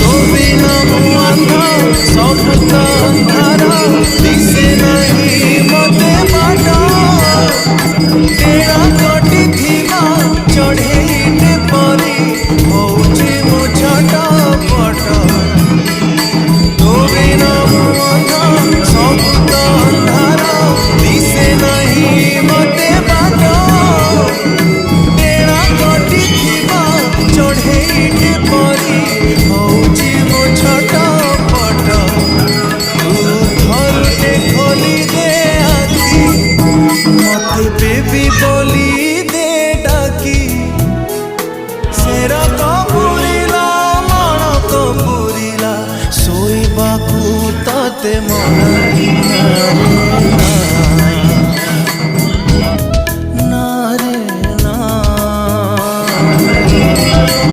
तो बिना मुआंधा सब तो अंधारा दिसे नहीं मते बाटा तेरा कटी थिला चढ़ेईटे परी होउची मो छटा पटा तो बिना मुआंधा सब तो अंधारा दिसे नहीं मते बाटा तेरा कटी थिला चढ़ेईटे परी होउची मो छटा पटा तू धरुटे खोली दे आखी मते बेबी बोली दे डाकी सेरा कपूरिला मन कपूरिला सोईबाकू तते मन